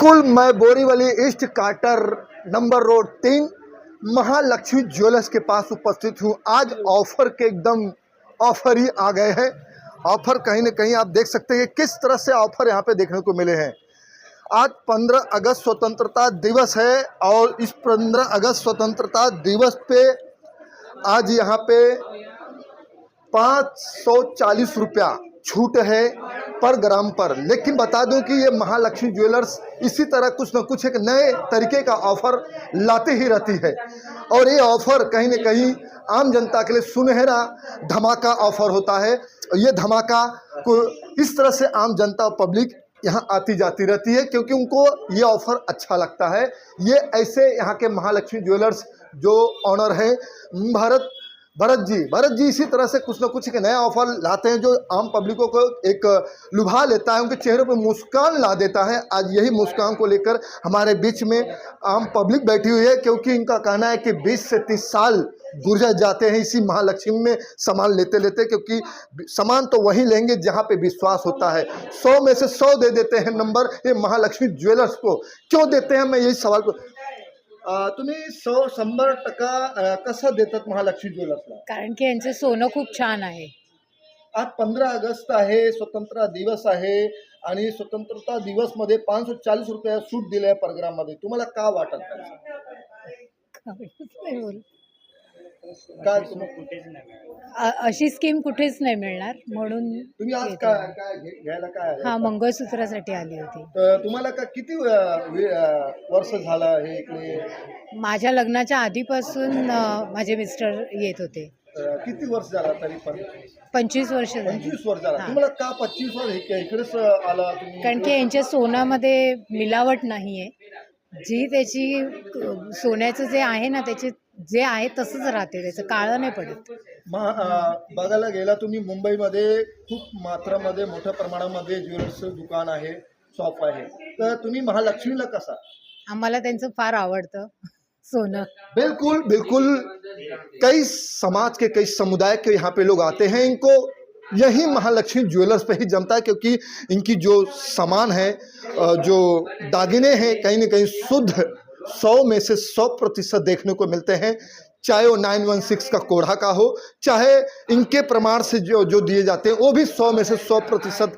बिल्कुल, मैं Borivali east quarter number road 3 Mahalakshmi jewellers के पास उपस्थित हूँ। आज ऑफर के एकदम ऑफर ही आ गए हैं। ऑफर कहीं ना कहीं आप देख सकते हैं किस तरह से ऑफर यहाँ पे देखने को मिले हैं। आज 15 अगस्त स्वतंत्रता दिवस है और इस 15 अगस्त स्वतंत्रता दिवस पे आज यहाँ पे 540 रुपया छूट है पर ग्राम पर। लेकिन बता दूं कि ये महालक्ष्मी ज्वेलर्स इसी तरह कुछ न कुछ एक नए तरीके का ऑफर लाती ही रहती है और ये ऑफर कहीं न कहीं आम जनता के लिए सुनहरा धमाका ऑफर होता है। ये धमाका को इस तरह से आम जनता पब्लिक यहाँ आती जाती रहती है क्योंकि उनको ये ऑफर अच्छा लगता है। ये ऐसे यहाँ के महालक्ष्मी ज्वेलर्स जो ऑनर है भरत जी इसी तरह से कुछ ना कुछ एक नया ऑफर लाते हैं जो आम पब्लिकों को एक लुभा लेता है, उनके चेहरे पर मुस्कान ला देता है। आज यही मुस्कान को लेकर हमारे बीच में आम पब्लिक बैठी हुई है क्योंकि इनका कहना है कि 20 से 30 साल गुजर जाते हैं इसी महालक्ष्मी में सामान लेते लेते, क्योंकि सामान तो वहीं लेंगे जहां पे विश्वास होता है। 100 में से 100 दे देते हैं नंबर ये महालक्ष्मी ज्वेलर्स को। क्यों देते हैं, मैं यही सवाल को तुम्ही 100% कसं देतात महालक्ष्मी ज्वेलर्सला? कारण की यांचं सोनं खूप छान आहे. आज 15 अगस्त आहे, स्वतंत्रता दिवस आहे आणि स्वतंत्रता दिवस मध्ये 540 रुपये सूट दिले आहे पर ग्राम मध्ये. तुम्हाला का वाटत काय अशी स्कीम कुठेच नाही मिळणार म्हणून तुम्ही आज येते. काय काय घ्यायला काय आले? हा मंगळसूत्रासाठी आली होती. तर तुम्हाला का किती वर्ष झालं हे इकडे? माझ्या लग्नाच्या आधीपासून माझे मिस्टर येत होते. किती वर्ष झाला तरी पण? 25 वर्ष झाली. 25 वर्ष झाला. हा. तुम्हाला का 25 वर्ष इकडेच आला तुम्ही? कारण की यांच्या सोन्यामध्ये मिलावट नाहीये. जी त्याची सोन्याचं जे आहे ना त्याचे जे आहे तसंच राहते, त्याचं काळं नाही पडत. बघायला गेला तुम्ही मुंबईमध्ये खूप मात्रामध्ये मोठ्या प्रमाणामध्ये ज्वेलर्सचं दुकान आहे, शॉप आहे, तर तुम्ही महालक्ष्मीला कसा? आम्हाला त्यांचं फार आवडतं सोनं. बिल्कुल बिल्कुल, कई समाज के कई समुदाय के यहाँ पे लोग आते हैं, इनको यही महालक्ष्मी ज्वेलर्स पे ही जमता है क्योंकि इनकी जो सामान है जो दागिने हैं कहीं ना कहीं शुद्ध 100 में से 100% देखने को मिलते हैं। चाहे वो 916 का कोढ़ा का हो, चाहे इनके प्रमाण से जो दिए जाते हैं वो भी 100 में से 100%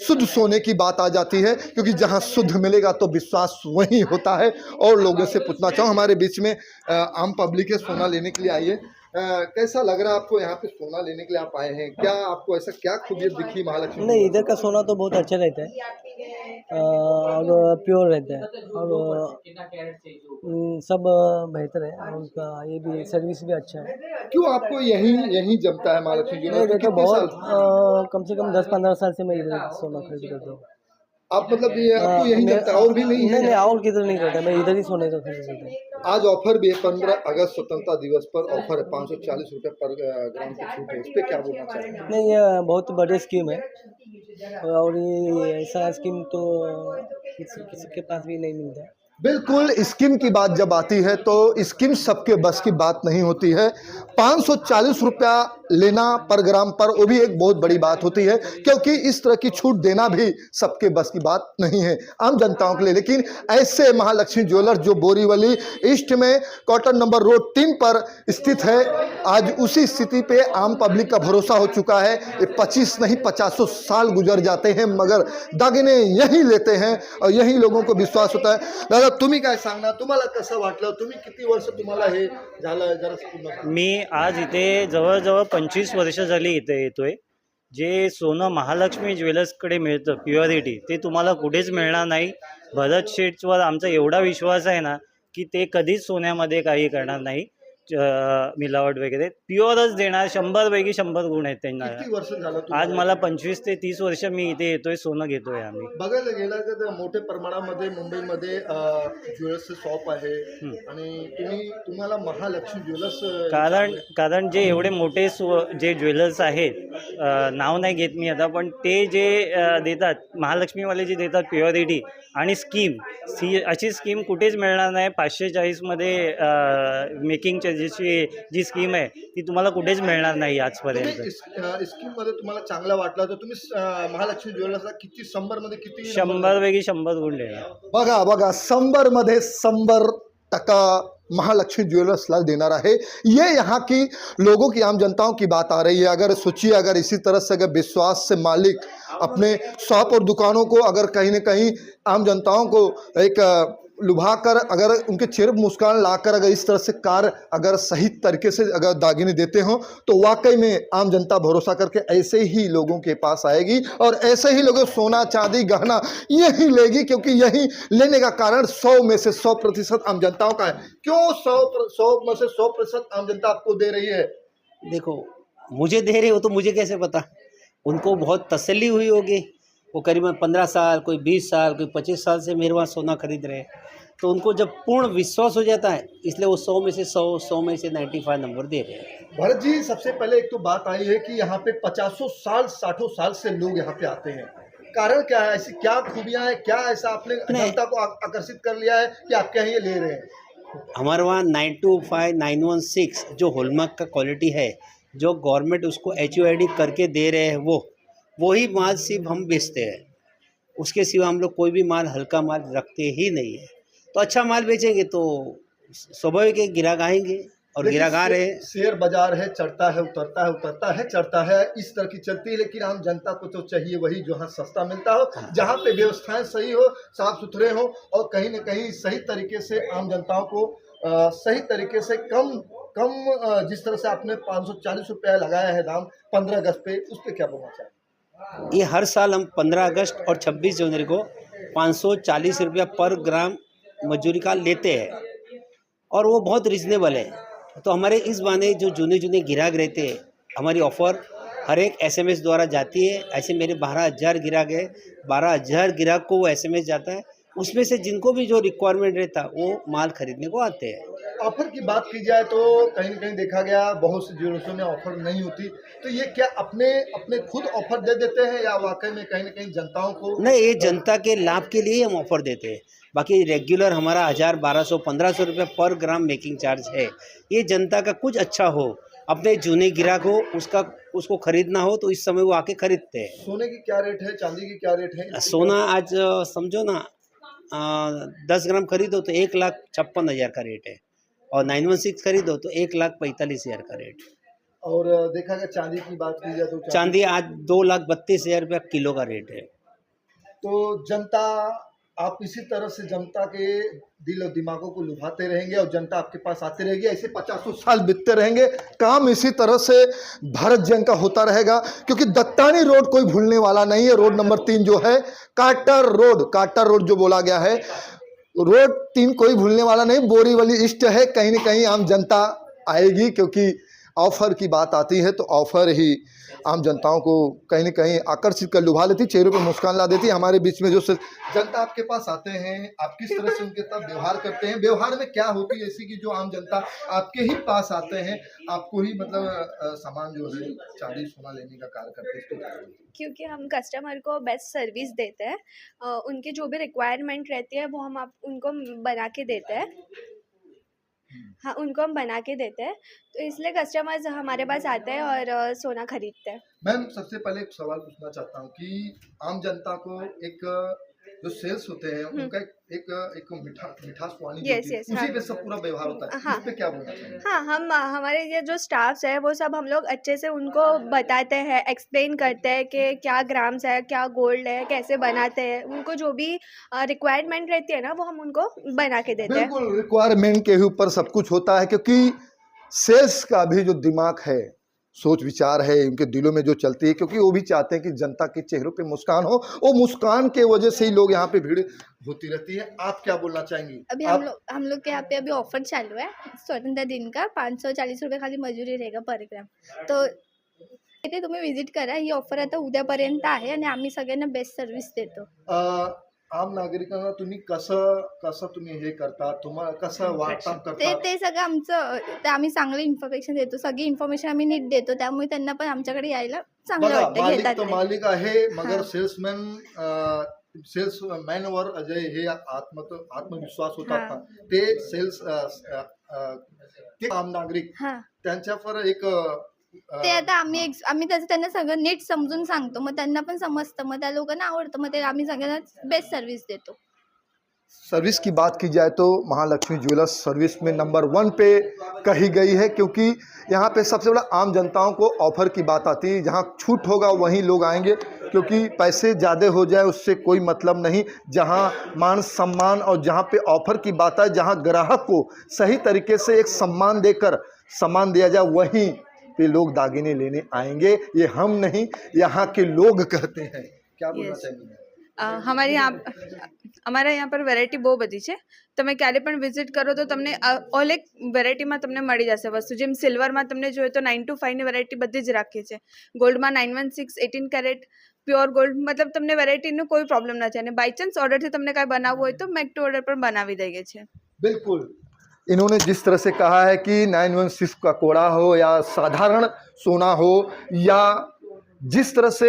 शुद्ध सोने की बात आ जाती है क्योंकि जहां शुद्ध मिलेगा तो विश्वास वहीं होता है। और लोगों से पूछना चाहूँ, हमारे बीच में आम पब्लिक है, सोना लेने के लिए आई है। कैसा लग रहा है आपको यहाँ पे सोना लेने के लिए आप आए हैं? क्या आपको ऐसा क्या खूबियत दिखी महालक्ष्मी? नहीं, इधर का सोना तो बहुत अच्छा रहता है और प्योर रहता है और सब बेहतर है और उनका ये भी सर्विस भी अच्छा है। क्यों आपको यही जमता है महालक्ष्मी नहीं, ज्वेलर्स? देखो कितने बहुत साल कम से कम 10-15 साल से मैं इधर सोना खरीद करता हूँ। आप मतलब ये आपको यही मैं- जमता है और भी नहीं नहीं है? और किधर नहीं करता, मैं इधर ही सोने का खरीद करता हूँ। आज ऑफर भी है, 15 अगस्त स्वतंत्रता दिवस पर ऑफर है, 540 रुपये पर ग्राम की छूट है। इस पे क्या बोलना चाहेंगे? नहीं, ये बहुत बड़ी स्कीम है और ये ऐसा स्कीम तो किसी के पास भी नहीं मिलता है। बिल्कुल, स्कीम की बात जब आती है तो स्कीम सबके बस की बात नहीं होती है। 540 रुपया लेना पर ग्राम पर वो भी एक बहुत बड़ी बात होती है क्योंकि इस तरह की छूट देना भी सबके बस की बात नहीं है आम जनताओं के लिए। लेकिन ऐसे महालक्ष्मी ज्वेलर्स जो बोरीवली ईस्ट में क्वार्टर नंबर रोड 3 पर स्थित है, आज उसी स्थिति पे आम पब्लिक का भरोसा हो चुका है। ये 25 नहीं 50 साल गुजर जाते हैं मगर दागिने यही लेते हैं और यही लोगों को विश्वास होता है। दादा तुम्ही काय सांगणार, तुम्हाला कसं वाटलं? तुम्ही किती वर्ष तुम्हाला हे झालं जरा पूर्ण सांगा. मी आज इथे जवळजवळ 25 वर्ष झाली इथे येतोय. जे सोनं महालक्ष्मी ज्वेलर्सकडे मिळतं प्युअरिटी ते तुम्हाला कुठेच मिळणार नाही. भरत शेठवर आमचा एवढा विश्वास आहे ना की ते कधीच सोन्यामध्ये काही करणार नाही, मिलावट वगैरे प्युअरच देणार. 100 पैकी 100 गुण आहेत त्यांना. किती वर्ष झालं आज तुम्हाला? मला 25 ते 30 वर्ष मी इथे येतोय, सोनं घेतोय आम्ही. बघायला गेला तर मोठ्या प्रमाणामध्ये मुंबईमध्ये ज्वेलर्सचं शॉप आहे आणि तुम्हाला महालक्ष्मी ज्वेलर्स कारण जे एवढे मोठे जे ज्वेलर्स आहेत, नाव नाही घेत मी आता, पण ते जे देतात महालक्ष्मीवाले जे देतात प्युअरिटी आणि स्कीम, अशी स्कीम कुठेच मिळणार नाही. 540 मध्ये मेकिंग चार्जेस जशी जी स्कीम आहे ती तुम्हाला कुठेच मिळणार नाही आजपर्यंत. स्कीम मध्ये तुम्हाला चांगला वाटला तर तुम्ही महालक्ष्मी ज्वेलर्सला किती 100 मध्ये किती 100 पैकी 100 गुण देणार. बघा बघा 100 मध्ये 100% महालक्ष्मी ज्वेलर्सला देना है। ये यहाँ की लोगों की आम जनताओं की बात आ रही है। अगर सोचिए, अगर इसी तरह से अगर विश्वास से मालिक अपने शॉप और दुकानों को अगर कहीं न कहीं आम जनताओं को एक लुभा कर, अगर उनके चेहरे पर मुस्कान लाकर अगर इस तरह से कार्य अगर सही तरीके से अगर दागिने देते हो तो वाकई में आम जनता भरोसा करके ऐसे ही लोगों के पास आएगी और ऐसे ही लोगों सोना चांदी गहना यही लेगी, क्योंकि यही लेने का कारण 100 में से 100% आम जनताओं का है। क्यों 100 में से 100% आम जनता आपको दे रही है? देखो, मुझे दे रहे हो तो मुझे कैसे पता, उनको बहुत तसल्ली हुई होगी। वो करीबन 15 साल, कोई 20 साल, कोई 25 साल से मेरे वहाँ सोना खरीद रहे हैं, तो उनको जब पूर्ण विश्वास हो जाता है, इसलिए वो 100 में से 100 में से 95 नंबर दे रहे हैं। भरत जी, सबसे पहले एक तो बात आई है कि यहाँ पे 50 साल 60 साल से लोग यहाँ पे आते हैं। कारण क्या है? ऐसी क्या खूबियाँ हैं, क्या ऐसा आपने जनता को आकर्षित कर लिया है कि आपके यहाँ ये ले रहे हैं? हमारे वहाँ 925 916 जो हॉलमार्क का क्वालिटी है, जो गवर्नमेंट उसको HUID करके दे रहे हैं, वही माल सिर्फ हम बेचते हैं। उसके सिवा हम लोग कोई भी माल, हल्का माल रखते ही नहीं है। तो अच्छा माल बेचेंगे तो स्वाभाविक है ग्राहक आएंगे, और ग्राहक आ रहे हैं। शेयर बाजार है, चढ़ता है उतरता है, उतरता है चढ़ता है, इस तरह की चलती है। लेकिन आम जनता को तो चाहिए वही जहाँ सस्ता मिलता हो, जहाँ पे व्यवस्थाएं सही हो, साफ सुथरे हो, और कहीं न कहीं सही तरीके से आम जनताओं को सही तरीके से कम जिस तरह से आपने 540 रुपया लगाया है दाम 15 अगस्त पे, उस पर क्या बोलना चाहिए? ये हर साल हम 15 अगस्त और 26 जनवरी को 540 रुपया पर ग्राम मजदूरी का लेते हैं, और वो बहुत रिजनेबल है। तो हमारे इस बहाने जो जूने ग्राहक रहते हैं, हमारी ऑफ़र हर एक SMS द्वारा जाती है। ऐसे मेरे 12,000 ग्राहक है, 12,000 ग्राहक को वो SMS जाता है। उसमें से जिनको भी जो रिक्वायरमेंट रहता है वो माल खरीदने को आते हैं। ऑफर की बात की जाए तो कहीं न कहीं देखा गया बहुत से ज्वेलर्सों में ऑफर नहीं होती, तो ये क्या अपने खुद ऑफर दे देते हैं या वाकई में कहीं न कहीं जनताओं को? नहीं, ये जनता के लाभ के लिए हम ऑफ़र देते हैं। बाकी रेगुलर हमारा 1000, 1200, 1500 रुपये पर ग्राम मेकिंग चार्ज है। ये जनता का कुछ अच्छा हो, अपने जूने ग्राहक हो, उसको खरीदना हो तो इस समय वो आके खरीदते हैं। सोने की क्या रेट है, चांदी की क्या रेट है? सोना आज समझो ना 10 ग्राम खरीदो तो 1,56,000 का रेट है, और 916 खरीदो तो 1,45,000 का रेट। और देखा गया चांदी की बात की जाए तो चांदी आज 2,32,000 रुपया किलो का रेट है। तो जनता, आप इसी तरह से जनता के दिल और दिमागों को लुभाते रहेंगे और जनता आपके पास आती रहेगी, ऐसे 50 साल बीतते रहेंगे, काम इसी तरह से भारत जंग का होता रहेगा। क्योंकि दत्तानी रोड कोई भूलने वाला नहीं है। रोड नंबर 3 जो है काटर रोड जो बोला गया है, रोड 3 कोई भूलने वाला नहीं, बोरीवली ईस्ट है। कहीं न कहीं आम जनता आएगी, क्योंकि ऑफर की बात आती है तो ऑफर ही आम जनताओं को कहीं न कहीं आकर्षित कर लुभा लेती, चेहरों पर मुस्कान ला देती। हमारे बीच में जो जनता आपके पास आते हैं, आप किस तरह से उनके साथ व्यवहार करते हैं? व्यवहार में क्या होती है ऐसी कि जो आम जनता आपके ही पास आते हैं, आपको ही मतलब सामान जो है चांदी सोना लेने का कार्य करते हैं? इसको क्या बोलते हैं? क्योंकि हम कस्टमर को बेस्ट सर्विस देते हैं, उनकी जो भी रिक्वायरमेंट रहती है वो हम उनको बना के देते हैं। हाँ, उनको हम बना के देते हैं, तो इसलिए कस्टमर्स हमारे पास आते हैं और सोना खरीदते हैं। मैम, सबसे पहले एक सवाल पूछना चाहता हूँ कि आम जनता को एक जो सेल्स होते हैं उनका एक मिठास पानी Yes, उसी हाँ। पे सब पूरा व्यवहार होता है। हाँ। इस पे क्या बोलना चाहिए? हाँ, हमारे ये जो स्टाफ्स है वो सब हम लोग अच्छे से उनको बताते हैं, एक्सप्लेन करते हैं कि क्या ग्राम्स है, क्या गोल्ड है, कैसे बनाते हैं। उनको जो भी रिक्वायरमेंट रहती है ना वो हम उनको बना के देते हैं। बिल्कुल, रिक्वायरमेंट के ही ऊपर सब कुछ होता है, क्योंकि सेल्स का भी जो दिमाग है, सोच विचार है, उनके दिलों में जो चलती है, क्योंकि वो भी चाहते हैं कि जनता के चेहरों पे मुस्कान हो। वो मुस्कान के वजह से ही लोग यहाँ पे भीड़ होती रहती है। आप क्या बोलना चाहेंगी? अभी हम लोग के यहाँ पे अभी ऑफर चालू है स्वतंत्र दिन का 540 रुपये खाली मजुरी रहेगा पर ग्राम. तो इथे तुम्ही विजिट करा. ही ऑफर आता उद्यापर्यंत आहे आणि आम्ही सगळ्यांना बेस्ट सर्व्हिस देतो. आम नागरिकांना तुम्ही कसं तुम्ही हे करता, तुम्हाला कसं वाटप करता? ते सगळं आमचं ते आम्ही चांगली इन्फॉर्मेशन देतो. सगळी इन्फॉर्मेशन आम्ही नीट देतो. त्यामुळे त्यांना पण आमच्याकडे यायला चांगलं वाटतं. मालिक घेतात तो ते. मालिक आहे, मगर सेल्समैन सेल्समॅनवर जे हे आत्मविश्वास होता हा. ते सेल्स ते आम नागरिक हां त्यांच्यावर एक ते आता आम्ही त्याचं त्यांना सगळं नीट समजून सांगतो, मग त्यांना पण समजतं, मग त्या लोकांना आवडतं, मग ते आम्ही सगळ्यांना बेस्ट सर्व्हिस देतो. सर्विस की बात की जाए तो महालक्ष्मी ज्वेलर्स सर्विस में नंबर 1 पे कही गई है, क्योंकि यहाँ पे सबसे बड़ा आम जनताओं को ऑफ़र की बात आती है। जहाँ छूट होगा वहीं लोग आएंगे, क्योंकि पैसे ज़्यादा हो जाए उससे कोई मतलब नहीं। जहाँ मान सम्मान और जहाँ पे ऑफ़र की बात है, जहाँ ग्राहक को सही तरीके से एक सम्मान देकर सामान दिया जाए, वहीं पे लोग दागिने लेने आएंगे। ये हम नहीं, यहाँ के लोग कहते हैं। क्या बोलना Yes. चाहेंगे? અમારા यहाँ પર વેરાયટી બહુ બધી છે. તમે ક્યારે પણ વિઝિટ કરો તો તમને ઓલ એક વેરાયટીમાં તમને મળી જશે વસ્તુ. જેમ સિલ્વરમાં તમને જોઈએ તો 9 to 5 ની વેરાયટી બધી જ રાખી છે. ગોલ્ડમાં 916 18 કેરેટ પ્યોર ગોલ્ડ, મતલબ તમને વેરાયટીનો કોઈ પ્રોબ્લેમ નથી. અને બાય ચાન્સ ઓર્ડરથી તમને કાંઈ બનાવવું હોય તો મેક ટુ ઓર્ડર પણ બનાવી દઈએ છીએ. बिल्कुल, इन्होंने जिस तरह से कहा है कि 916 का कोड़ा हो या साधारण सोना हो, या जिस तरह से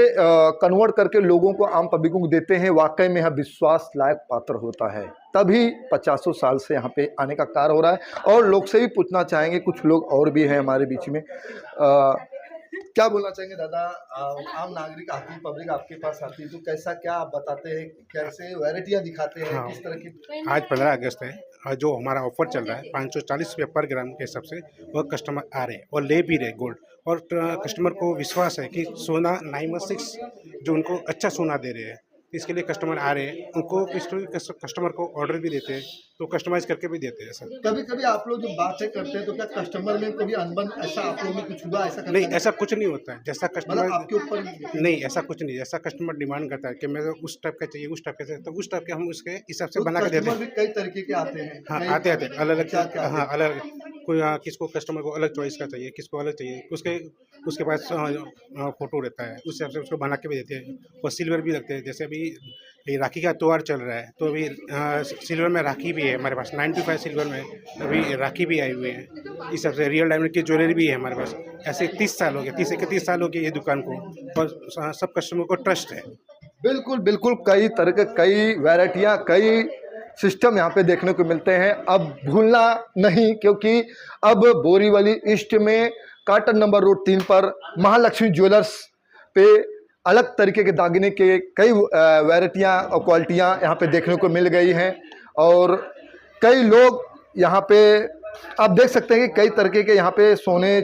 कन्वर्ट करके लोगों को आम पब्लिकों को देते हैं, वाकई में यह विश्वास लायक पात्र होता है। तभी 50 साल से यहाँ पे आने का कार्य हो रहा है। और लोग से भी पूछना चाहेंगे, कुछ लोग और भी हैं हमारे बीच में, क्या बोलना चाहेंगे दादा? आम नागरिक आती है, पब्लिक आपके पास आती है, तो कैसा क्या आप बताते हैं, कैसे वैरायटियाँ दिखाते हैं, किस तरह की? आज 15 अगस्त है और जो हमारा ऑफर चल रहा है 540 रुपये पर ग्राम के हिसाब से वह कस्टमर आ रहे हैं और ले भी रहे गोल्ड। और कस्टमर को विश्वास है कि सोना 916 जो उनको अच्छा सोना दे रहे हैं, इसके लिए कस्टमर आ रहे हैं। उनको कस्टमर को ऑर्डर भी देते हैं, तो कस्टमाइज करके भी देते हैं सर। कभी कभी आप लोग जो बातें करते हैं तो क्या कस्टमर में कभी अनबन ऐसा आप लोगों में कुछ हुआ? ऐसा नहीं, ऐसा कुछ नहीं होता है। जैसा मतलब कस्टमर आपके ऊपर नहीं, ऐसा कुछ नहीं। जैसा कस्टमर डिमांड करता है कि मेरे को उस टाइप का चाहिए, उस टाइप का चाहिए, तो उस टाइप के हम उसके हिसाब से बना के देते कस्टमर हैं। भी कई तरीके के आते हैं। हाँ, कई- आते अलग क्या क्या अलग। हाँ, अलग कोई किसको कस्टमर को अलग चॉइस का चाहिए, किसको अलग चाहिए, उसके पास फोटो रहता है, उस हिसाब से उसको बना के भी देते हैं। और सिल्वर भी रखते हैं। जैसे अभी ये राखी का त्यौहार चल रहा है, तो अभी सिल्वर में राखी भी है हमारे पास। 95 सिल्वर में अभी राखी भी आई हुई है। इस हिसाब से रियल डायमंड की ज्वेलरी भी है हमारे पास। ऐसे 30 साल हो गए, 31 साल हो गए ये दुकान को, और सब कस्टमर को ट्रस्ट है। बिल्कुल बिल्कुल, कई तरह के कई वैरायटियाँ, कई सिस्टम यहाँ पे देखने को मिलते हैं। अब भूलना नहीं, क्योंकि अब बोरीवली ईस्ट में काटन नंबर रोड 3 पर महालक्ष्मी ज्वेलर्स पे अलग तरीके के दागिने के कई वैरायटियाँ और क्वालिटियाँ यहाँ पे देखने को मिल गई हैं। और कई लोग यहाँ पे आप देख सकते हैं कि कई तरीके के यहाँ पे सोने,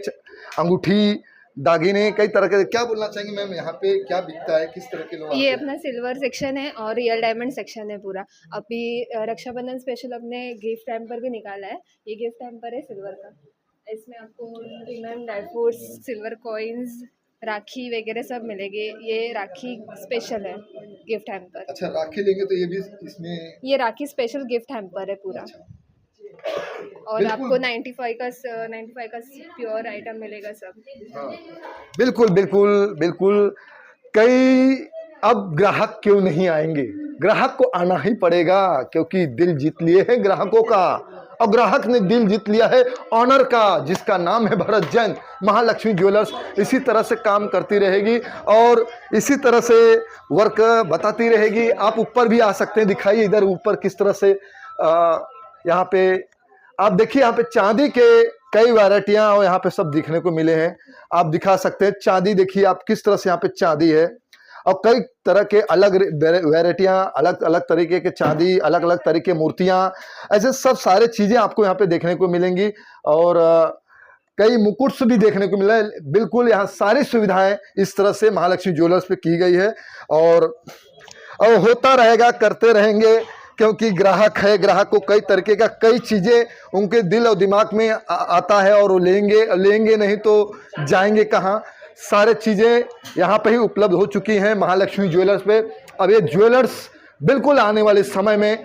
अंगूठी, दागिने, कई तरह के। क्या बोलना चाहेंगे मैम, यहाँ पे क्या बिकता है, किस तरह के लोग ये आते हैं? अपना सिल्वर सेक्शन है और रियल डायमंड सेक्शन है पूरा। अभी रक्षाबंधन स्पेशल अपने गिफ्ट हैम्पर भी निकाला है। ये गिफ्ट हैम्पर है सिल्वर का। इसमें आपको premium dry fruits, silver coins, राखी वगैरह सब मिलेंगे। ये राखी स्पेशल है गिफ्ट हैम्पर। अच्छा, राखी लेंगे तो ये भी इसमें? ये राखी स्पेशल गिफ्ट हैम्पर है पूरा। और बिल्कुल। आपको 95 का प्योर आइटम मिलेगा सब। हाँ, बिल्कुल बिल्कुल बिल्कुल। कई अब ग्राहक क्यों नहीं आएंगे? ग्राहक को आना ही पड़ेगा, क्योंकि दिल जीत लिए हैं ग्राहकों का। और ग्राहक ने दिल जीत लिया है ऑनर का, जिसका नाम है भरत जैन। महालक्ष्मी ज्वेलर्स इसी तरह से काम करती रहेगी और इसी तरह से वर्क बताती रहेगी। आप ऊपर भी आ सकते हैं, दिखाइए इधर ऊपर किस तरह से यहाँ पे आप देखिए, यहाँ पे चांदी के कई वैरायटियाँ और यहाँ पे सब दिखने को मिले हैं। आप दिखा सकते हैं चांदी, देखिए आप किस तरह से यहाँ पे चांदी है। और कई तरह के अलग वैरायटियाँ, अलग अलग तरीके के चांदी, अलग अलग तरीके के मूर्तियाँ, ऐसे सब सारे चीज़ें आपको यहाँ पे देखने को मिलेंगी। और कई मुकुट्स भी देखने को मिला है। बिल्कुल, यहाँ सारी सुविधाएं इस तरह से महालक्ष्मी ज्वेलर्स पे की गई है। और होता रहेगा, करते रहेंगे, क्योंकि ग्राहक है। ग्राहक को कई तरीके का कई चीज़ें उनके दिल और दिमाग में आता है, और वो लेंगे नहीं तो जाएंगे कहाँ। सारे चीज़ें यहाँ पे ही उपलब्ध हो चुकी हैं महालक्ष्मी ज्वेलर्स पे। अब ये ज्वेलर्स बिल्कुल आने वाले समय में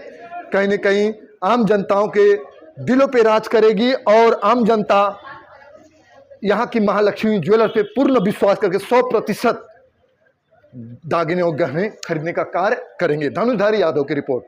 कहीं न कहीं आम जनताओं के दिलों पे राज करेगी, और आम जनता यहाँ की महालक्ष्मी ज्वेलर्स पे पूर्ण विश्वास करके 100% दागिने और गहने खरीदने का कार्य करेंगे। धनुषधारी यादव की रिपोर्ट।